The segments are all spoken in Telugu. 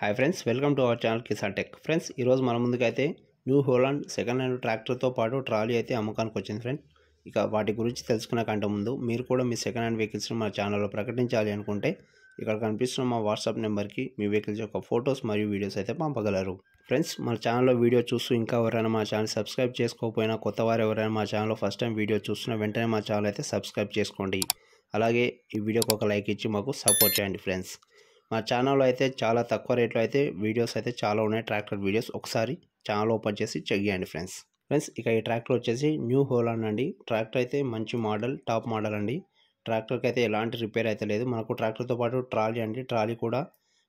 Hi friends, welcome to our channel Kisan tech. Friends, ఈరోజు మన ముందుకైతే న్యూ హోలాండ్ సెకండ్ హ్యాండ్ ట్రాక్టర్తో పాటు ట్రాలీ అయితే అమ్మకానికి వచ్చింది ఫ్రెండ్. ఇక వాటి గురించి తెలుసుకునే కంటే ముందు మీరు కూడా మీ సెకండ్ హ్యాండ్ వెహికల్స్ని మా ఛానల్లో ప్రకటించాలి అనుకుంటే ఇక్కడ కనిపిస్తున్న మా వాట్సాప్ నెంబర్కి మీ వెహికల్స్ యొక్క ఫొటోస్ మరియు వీడియోస్ అయితే పంపగలరు. ఫ్రెండ్స్, మన ఛానల్లో వీడియో చూస్తూ ఇంకా ఎవరైనా మా ఛానల్ సబ్స్క్రైబ్ చేసుకోకపోయినా, కొత్త వారు ఎవరైనా మా ఛానల్లో ఫస్ట్ టైం వీడియో చూస్తున్న వెంటనే మా ఛానల్ అయితే సబ్స్క్రైబ్ చేసుకోండి. అలాగే ఈ వీడియోకి ఒక లైక్ ఇచ్చి మాకు సపోర్ట్ చేయండి ఫ్రెండ్స్. మా ఛానల్లో అయితే చాలా తక్కువ రేట్లో అయితే వీడియోస్ అయితే చాలా ఉన్నాయి, ట్రాక్టర్ వీడియోస్. ఒకసారి ఛానల్ ఓపెన్ చేసి చెక్ చేయండి ఫ్రెండ్స్. ఇక ఈ ట్రాక్టర్ వచ్చేసి న్యూ హోలాండ్ అండి. ట్రాక్టర్ అయితే మంచి మోడల్, టాప్ మోడల్ అండి. ట్రాక్టర్కి అయితే ఎలాంటి రిపేర్ అయితే లేదు. మనకు ట్రాక్టర్తో పాటు ట్రాలీ అండి, ట్రాలీ కూడా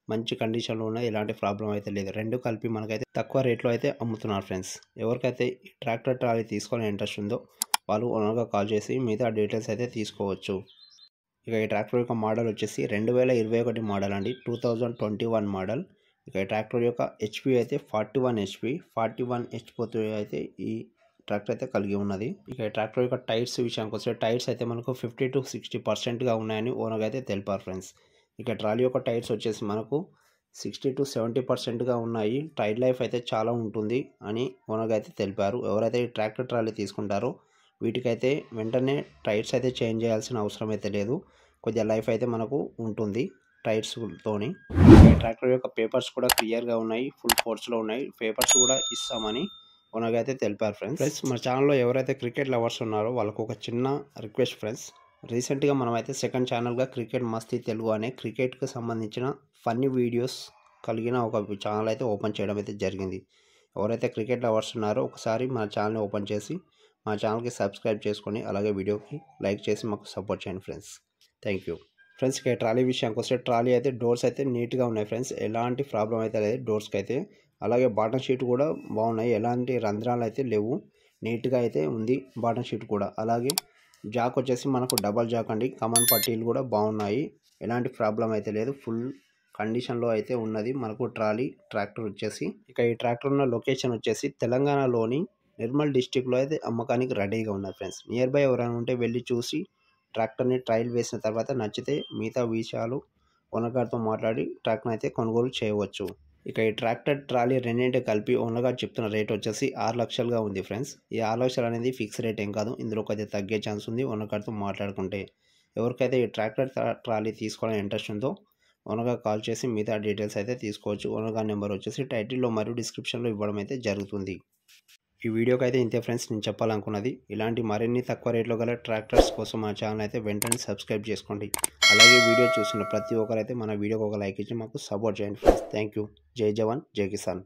మంచి కండిషన్లో ఉన్నది, ఎలాంటి ప్రాబ్లం అయితే లేదు. రెండు కలిపి మనకైతే తక్కువ రేట్లో అయితే అమ్ముతున్నారు ఫ్రెండ్స్. ఎవరికైతే ఈ ట్రాక్టర్ ట్రాలీ తీసుకోవాలని ఇంట్రెస్ట్ ఉందో వాళ్ళు ఓనర్గా కాల్ చేసి మిగతా డీటెయిల్స్ అయితే తీసుకోవచ్చు. ఇక ఈ ట్రాక్టర్ యొక్క మోడల్ వచ్చేసి 2021 మోడల్ అండి, 2021 మోడల్. ఇక ఈ ట్రాక్టర్ యొక్క హెచ్పి అయితే 41 హెచ్పి అయితే ఈ ట్రాక్టర్ అయితే కలిగి ఉన్నది. ఇక ఈ ట్రాక్టర్ యొక్క టైర్స్ విషయానికి వస్తే టైర్స్ అయితే మనకు 50 to 60% ఉన్నాయని ఓనర్ అయితే తెలిపారు ఫ్రెండ్స్. ఇక ట్రాలీ యొక్క టైర్స్ వచ్చేసి మనకు 60 to 70% ఉన్నాయి. టైర్ లైఫ్ అయితే చాలా ఉంటుంది అని ఓనర్ అయితే తెలిపారు. ఎవరైతే ఈ ట్రాక్టర్ ట్రాలీ తీసుకుంటారో వీటికైతే వెంటనే టైర్స్ అయితే చేంజ్ చేయాల్సిన అవసరం అయితే లేదు. కొద్దిగా లైఫ్ అయితే మనకు ఉంటుంది టైర్స్తోని. ట్రాక్టర్ యొక్క పేపర్స్ కూడా క్లియర్గా ఉన్నాయి, ఫుల్ ఫోర్స్లో ఉన్నాయి. పేపర్స్ కూడా ఇస్తామని ఓనర్ అయితే తెలిపారు ఫ్రెండ్స్. మన ఛానల్లో ఎవరైతే క్రికెట్ లవర్స్ ఉన్నారో వాళ్ళకు ఒక చిన్న రిక్వెస్ట్ ఫ్రెండ్స్. రీసెంట్గా మనమైతే సెకండ్ ఛానల్గా క్రికెట్ మస్తీ తెలుగు అనే క్రికెట్కి సంబంధించిన ఫన్నీ వీడియోస్ కలిగిన ఒక ఛానల్ అయితే ఓపెన్ చేయడం అయితే జరిగింది. ఎవరైతే క్రికెట్ లవర్స్ ఉన్నారో ఒకసారి మన ఛానల్ని ఓపెన్ చేసి మా ఛానల్కి సబ్స్క్రైబ్ చేసుకొని అలాగే వీడియోకి లైక్ చేసి మాకు సపోర్ట్ చేయండి ఫ్రెండ్స్. Thank you friends. ఇక ట్రాలీ విషయానికి వస్తే ట్రాలీ అయితే డోర్స్ అయితే నీట్గా ఉన్నాయి ఫ్రెండ్స్, ఎలాంటి ప్రాబ్లం అయితే లేదు డోర్స్కి అయితే. అలాగే బాటమ్ షీట్ కూడా బాగున్నాయి, ఎలాంటి రంధ్రాలు అయితే లేవు, నీట్గా అయితే ఉంది బాటమ్ షీట్ కూడా. అలాగే జాక్ వచ్చేసి మనకు డబల్ జాక్ అండి, కమన్ పట్టీలు కూడా బాగున్నాయి, ఎలాంటి ప్రాబ్లం అయితే లేదు, ఫుల్ కండిషన్లో అయితే ఉన్నది మనకు ట్రాక్టర్ వచ్చేసి. ఇక ఈ ట్రాక్టర్ ఉన్న లొకేషన్ వచ్చేసి తెలంగాణలోని నిర్మల్ డిస్టిక్లో అయితే అమ్మకానికి రెడీగా ఉన్నది ఫ్రెండ్స్. నియర్ బై ఎవరైనా ఉంటే వెళ్ళి చూసి ట్రాక్టర్ని ట్రయల్ వేసిన తర్వాత నచ్చితే మిగతా విషయాలు ఓనర్ గారితో మాట్లాడి ట్రాక్టర్ని అయితే కొనుగోలు చేయవచ్చు. ఇక ఈ ట్రాక్టర్ ట్రాలీ రెండింటి కలిపి ఓనర్ గారు చెప్తున్న రేట్ వచ్చేసి 6 లక్షలుగా ఉంది ఫ్రెండ్స్. ఈ 6 లక్షలు అనేది ఫిక్స్ రేట్ ఏం కాదు, ఇందులో కొద్దిగా తగ్గే ఛాన్స్ ఉంది ఓనర్ గారితో మాట్లాడుకుంటే. ఎవరికైతే ఈ ట్రాక్టర్ ట్రాలీ తీసుకోవాలని ఇంట్రెస్ట్ ఉందో ఓనర్ గారు కాల్ చేసి మిగతా డీటెయిల్స్ అయితే తీసుకోవచ్చు. ఓనర్ గారి నెంబర్ వచ్చేసి టైటిల్లో మరియు డిస్క్రిప్షన్లో ఇవ్వడం అయితే జరుగుతుంది. ఈ వీడియోకి అయితే ఇంతే ఫ్రెండ్స్, నేను చెప్పాలనుకున్నది. ఇలాంటి మరిన్ని తక్కువ రేట్లో గల ట్రాక్టర్స్ కోసం మా ఛానల్ అయితే వెంటనే సబ్స్క్రైబ్ చేసుకోండి. అలాగే వీడియో చూసిన ప్రతి ఒక్కరైతే మన వీడియోకి ఒక లైక్ ఇచ్చి మాకు సపోర్ట్ చేయండి ఫ్రెండ్స్. Thank you. జై జవాన్, జై కిసాన్.